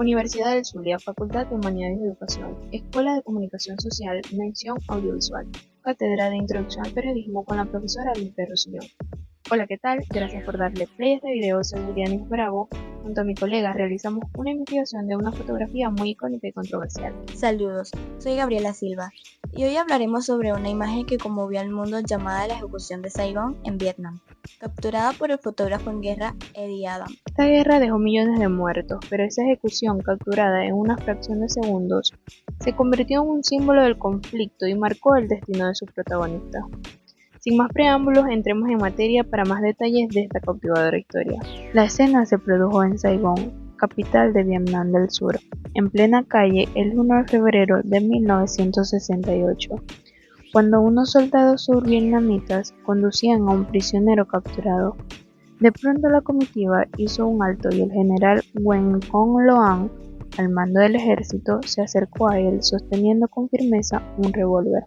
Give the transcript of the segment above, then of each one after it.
Universidad del Zulia, Facultad de Humanidades y Educación, Escuela de Comunicación Social, Mención Audiovisual, Cátedra de Introducción al Periodismo con la profesora Lidia Rosselló. Hola, ¿qué tal? Gracias por darle play a este video. Soy Julianis Bravo. Junto a mi colega realizamos una investigación de una fotografía muy icónica y controversial. Saludos, soy Gabriela Silva y hoy hablaremos sobre una imagen que conmovió al mundo llamada la ejecución de Saigón en Vietnam, capturada por el fotógrafo en guerra Eddie Adams. Esta guerra dejó millones de muertos, pero esa ejecución capturada en una fracción de segundos se convirtió en un símbolo del conflicto y marcó el destino de sus protagonistas. Sin más preámbulos, entremos en materia para más detalles de esta cautivadora historia. La escena se produjo en Saigón, capital de Vietnam del Sur, en plena calle el 1 de febrero de 1968, cuando unos soldados survietnamitas conducían a un prisionero capturado. De pronto la comitiva hizo un alto y el general Nguyen Con Loan, al mando del ejército, se acercó a él sosteniendo con firmeza un revólver.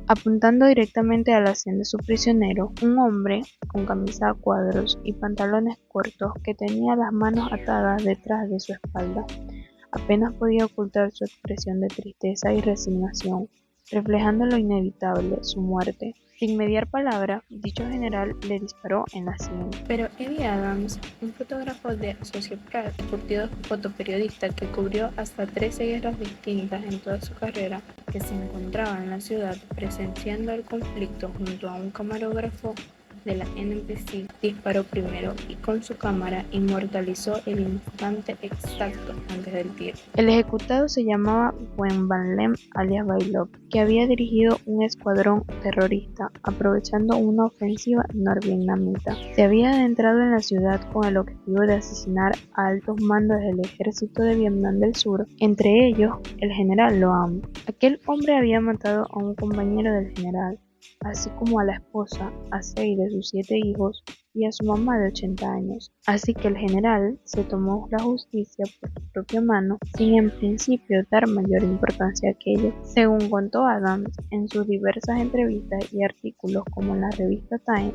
Apuntando directamente a la sien de su prisionero, un hombre con camisa a cuadros y pantalones cortos que tenía las manos atadas detrás de su espalda, apenas podía ocultar su expresión de tristeza y resignación, reflejando lo inevitable, su muerte. Sin mediar palabra, dicho general le disparó en la sien. Pero Eddie Adams, un fotógrafo de Associated Press, curtido fotoperiodista que cubrió hasta 13 guerras distintas en toda su carrera, que se encontraba en la ciudad presenciando el conflicto junto a un camarógrafo de la NBC, disparó primero y con su cámara inmortalizó el instante exacto antes del tiro. El ejecutado se llamaba Nguyen Van Lem alias Bailov, que había dirigido un escuadrón terrorista aprovechando una ofensiva norvietnamita. Se había adentrado en la ciudad con el objetivo de asesinar a altos mandos del ejército de Vietnam del Sur, entre ellos el general Loan. Aquel hombre había matado a un compañero del general, así como a la esposa, a 6 de sus 7 hijos y a su mamá de 80 años. Así que el general se tomó la justicia por su propia mano, sin en principio dar mayor importancia a aquello. Según contó Adams en sus diversas entrevistas y artículos como en la revista Time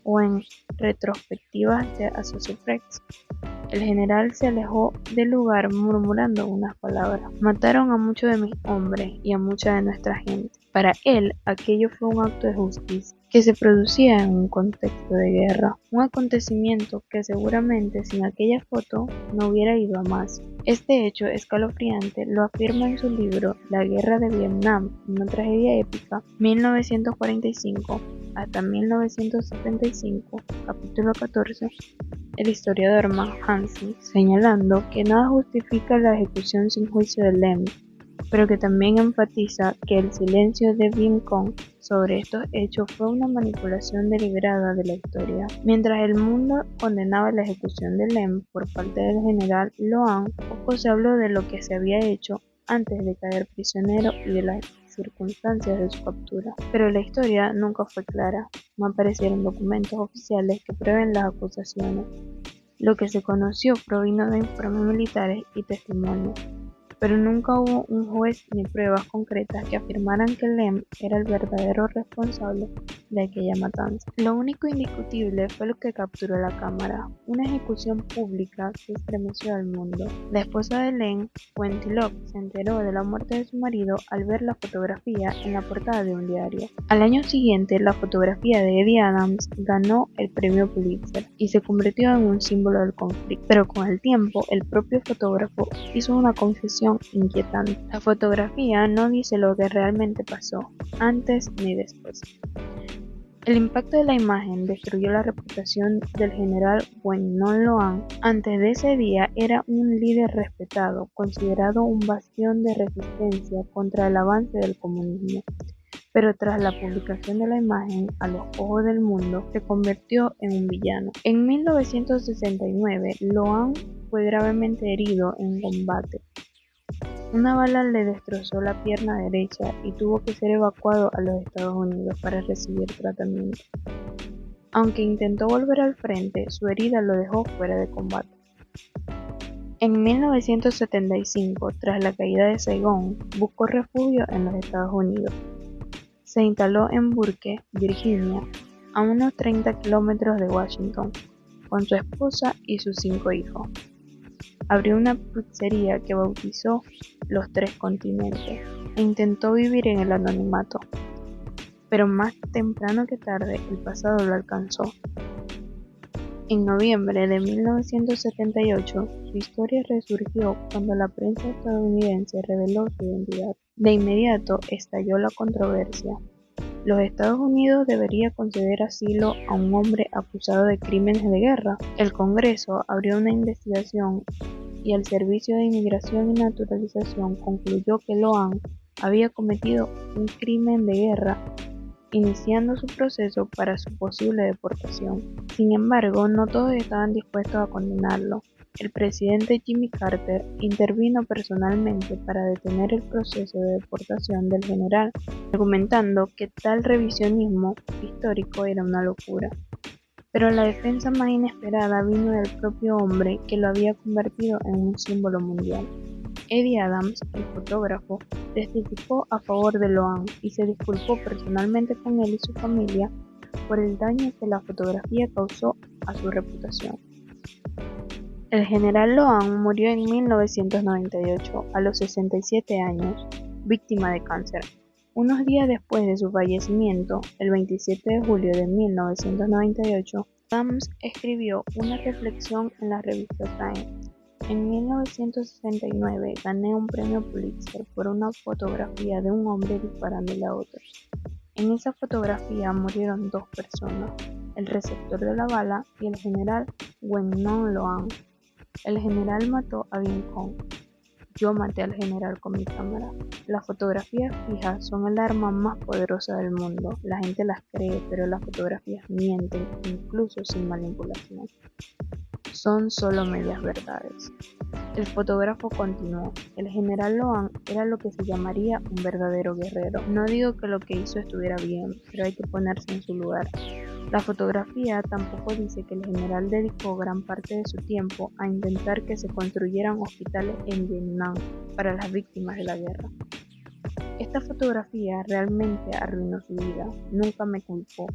o en retrospectivas de Associated Press, el general se alejó del lugar murmurando unas palabras: mataron a muchos de mis hombres y a mucha de nuestra gente. Para él, aquello fue un acto de justicia que se producía en un contexto de guerra, un acontecimiento que seguramente sin aquella foto no hubiera ido a más. Este hecho escalofriante lo afirma en su libro La Guerra de Vietnam, una tragedia épica, 1945 hasta 1975, capítulo 14, el historiador Matt Hansen, señalando que nada justifica la ejecución sin juicio de Lem, pero que también enfatiza que el silencio de Vietcong sobre estos hechos fue una manipulación deliberada de la historia. Mientras el mundo condenaba la ejecución de Lem por parte del general Loan, poco se habló de lo que se había hecho antes de caer prisionero y de las circunstancias de su captura. Pero la historia nunca fue clara, no aparecieron documentos oficiales que prueben las acusaciones. Lo que se conoció provino de informes militares y testimonios, pero nunca hubo un juez ni pruebas concretas que afirmaran que Lem era el verdadero responsable de aquella matanza. Lo único indiscutible fue lo que capturó la cámara, una ejecución pública que estremeció al mundo. La esposa de Lem, Nguyen Thi Loc, se enteró de la muerte de su marido al ver la fotografía en la portada de un diario. Al año siguiente, la fotografía de Eddie Adams ganó el premio Pulitzer y se convirtió en un símbolo del conflicto, pero con el tiempo el propio fotógrafo hizo una confesión inquietante. La fotografía no dice lo que realmente pasó, antes ni después. El impacto de la imagen destruyó la reputación del general Nguyen Non Loan. Antes de ese día era un líder respetado, considerado un bastión de resistencia contra el avance del comunismo. Pero tras la publicación de la imagen a los ojos del mundo, se convirtió en un villano. En 1969, Loan fue gravemente herido en combate. Una bala le destrozó la pierna derecha y tuvo que ser evacuado a los Estados Unidos para recibir tratamiento. Aunque intentó volver al frente, su herida lo dejó fuera de combate. En 1975, tras la caída de Saigón, buscó refugio en los Estados Unidos. Se instaló en Burke, Virginia, a unos 30 kilómetros de Washington, con su esposa y sus 5 hijos. Abrió una pizzería que bautizó Los Tres Continentes e intentó vivir en el anonimato. Pero más temprano que tarde, el pasado lo alcanzó. En noviembre de 1978, su historia resurgió cuando la prensa estadounidense reveló su identidad. De inmediato estalló la controversia. ¿Los Estados Unidos debería conceder asilo a un hombre acusado de crímenes de guerra? El Congreso abrió una investigación y el Servicio de Inmigración y Naturalización concluyó que Loan había cometido un crimen de guerra, iniciando su proceso para su posible deportación. Sin embargo, no todos estaban dispuestos a condenarlo. El presidente Jimmy Carter intervino personalmente para detener el proceso de deportación del general, argumentando que tal revisionismo histórico era una locura. Pero la defensa más inesperada vino del propio hombre que lo había convertido en un símbolo mundial. Eddie Adams, el fotógrafo, testificó a favor de Loan y se disculpó personalmente con él y su familia por el daño que la fotografía causó a su reputación. El general Loan murió en 1998 a los 67 años, víctima de cáncer. Unos días después de su fallecimiento, el 27 de julio de 1998, Adams escribió una reflexión en la revista Time. En 1969 gané un premio Pulitzer por una fotografía de un hombre disparándole a otro. En esa fotografía murieron 2 personas, el receptor de la bala y el general Wen Non Loan. El general mató a Vietcong. Yo maté al general con mi cámara. Las fotografías fijas son el arma más poderosa del mundo. La gente las cree, pero las fotografías mienten, incluso sin manipulación. Son solo medias verdades. El fotógrafo continuó. El general Loan era lo que se llamaría un verdadero guerrero. No digo que lo que hizo estuviera bien, pero hay que ponerse en su lugar. La fotografía tampoco dice que el general dedicó gran parte de su tiempo a intentar que se construyeran hospitales en Vietnam para las víctimas de la guerra. Esta fotografía realmente arruinó su vida. Nunca me culpó.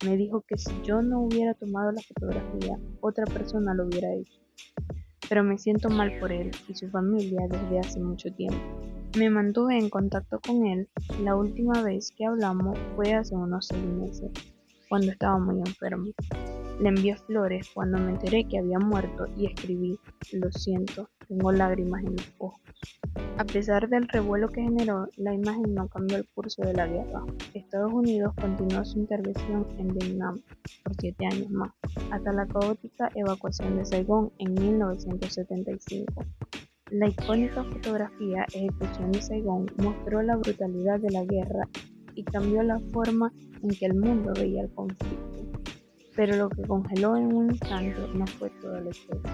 Me dijo que si yo no hubiera tomado la fotografía, otra persona lo hubiera hecho. Pero me siento mal por él y su familia desde hace mucho tiempo. Me mantuve en contacto con él. La última vez que hablamos fue hace unos 6 meses, cuando estaba muy enfermo. Le envié flores cuando me enteré que había muerto y escribí: lo siento, tengo lágrimas en los ojos. A pesar del revuelo que generó, la imagen no cambió el curso de la guerra. Estados Unidos continuó su intervención en Vietnam por 7 años más, hasta la caótica evacuación de Saigón en 1975. La icónica fotografía Ejecución de Saigón mostró la brutalidad de la guerra y cambió la forma en que el mundo veía el conflicto. Pero lo que congeló en un instante no fue toda la historia.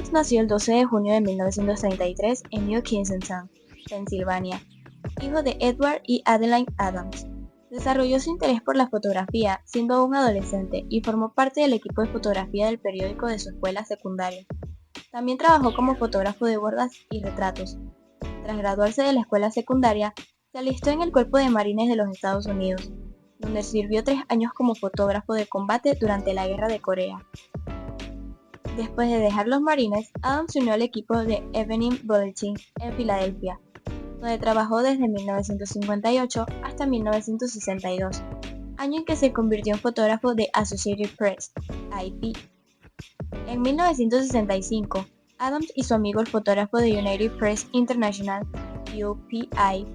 Adams nació el 12 de junio de 1933 en New Kensington, Pensilvania, hijo de Edward y Adeline Adams. Desarrolló su interés por la fotografía siendo aún adolescente y formó parte del equipo de fotografía del periódico de su escuela secundaria. También trabajó como fotógrafo de bodas y retratos. Tras graduarse de la escuela secundaria, se alistó en el Cuerpo de Marines de los Estados Unidos, donde sirvió 3 años como fotógrafo de combate durante la Guerra de Corea. Después de dejar los Marines, Adams se unió al equipo de Evening Bulletin en Filadelfia, donde trabajó desde 1958 hasta 1962, año en que se convirtió en fotógrafo de Associated Press, AP. En 1965, Adams y su amigo el fotógrafo de United Press International, UPI,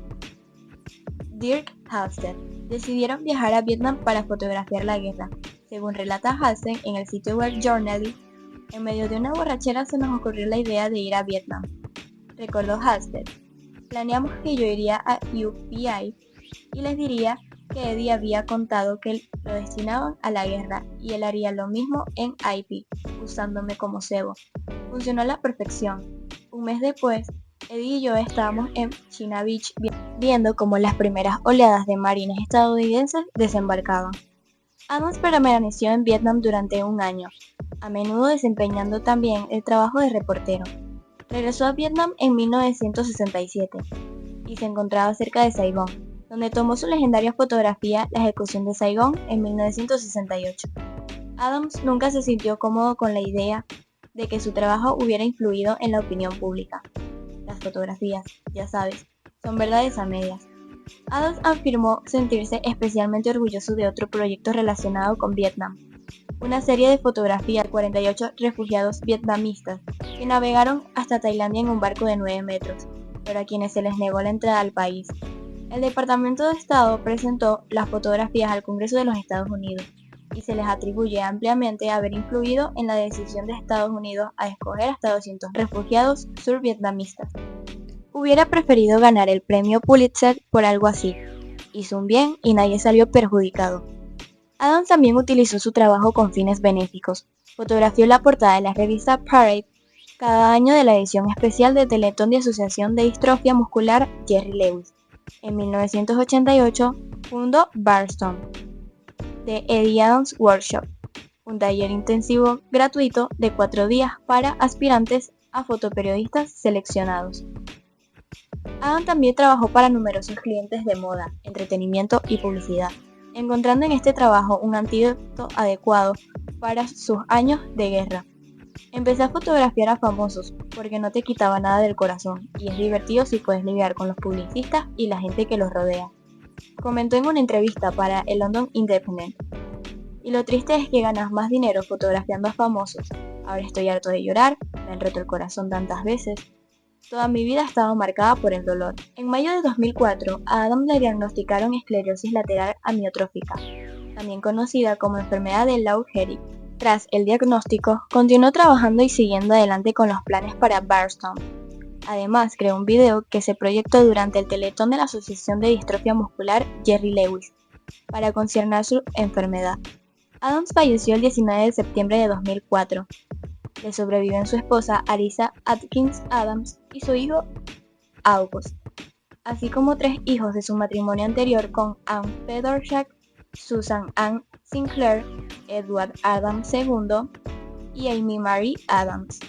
Dirk Halstead, decidieron viajar a Vietnam para fotografiar la guerra. Según relata Halstead en el sitio web Journally, en medio de una borrachera se nos ocurrió la idea de ir a Vietnam. Recordó Halstead: planeamos que yo iría a UPI y les diría que Eddie había contado que lo destinaban a la guerra y él haría lo mismo en IP, usándome como cebo. Funcionó a la perfección. Un mes después, Eddie y yo estábamos en China Beach viendo cómo las primeras oleadas de marines estadounidenses desembarcaban. Adams permaneció en Vietnam durante un año, a menudo desempeñando también el trabajo de reportero. Regresó a Vietnam en 1967 y se encontraba cerca de Saigón, donde tomó su legendaria fotografía La ejecución de Saigón en 1968. Adams nunca se sintió cómodo con la idea de que su trabajo hubiera influido en la opinión pública. Las fotografías, ya sabes, son verdades a medias. Adams afirmó sentirse especialmente orgulloso de otro proyecto relacionado con Vietnam, una serie de fotografías de 48 refugiados vietnamistas que navegaron hasta Tailandia en un barco de 9 metros, pero a quienes se les negó la entrada al país. El Departamento de Estado presentó las fotografías al Congreso de los Estados Unidos y se les atribuye ampliamente haber influido en la decisión de Estados Unidos a escoger hasta 200 refugiados survietnamistas. Hubiera preferido ganar el premio Pulitzer por algo así. Hizo un bien y nadie salió perjudicado. Adams también utilizó su trabajo con fines benéficos. Fotografió la portada de la revista Parade cada año de la edición especial de Teletón de Asociación de Distrofia Muscular Jerry Lewis. En 1988 fundó Barstow, The Eddie Adams Workshop, un taller intensivo gratuito de 4 días para aspirantes a fotoperiodistas seleccionados. Adams también trabajó para numerosos clientes de moda, entretenimiento y publicidad, encontrando en este trabajo un antídoto adecuado para sus años de guerra. Empecé a fotografiar a famosos porque no te quitaba nada del corazón y es divertido si puedes lidiar con los publicistas y la gente que los rodea, comentó en una entrevista para el London Independent. Y lo triste es que ganas más dinero fotografiando a famosos. Ahora estoy harto de llorar, me han roto el corazón tantas veces. Toda mi vida ha estado marcada por el dolor. En mayo de 2004, a Adam le diagnosticaron esclerosis lateral amiotrófica, también conocida como enfermedad de Lou Gehrig. Tras el diagnóstico, continuó trabajando y siguiendo adelante con los planes para Barstow. Además, creó un video que se proyectó durante el Teletón de la Asociación de Distrofia Muscular Jerry Lewis, para conciernar su enfermedad. Adams falleció el 19 de septiembre de 2004. Le sobreviven su esposa Arisa Atkins Adams y su hijo August, así como 3 hijos de su matrimonio anterior con Ann Fedorchak, Susan Ann Sinclair, Edward Adams II y Amy Marie Adams.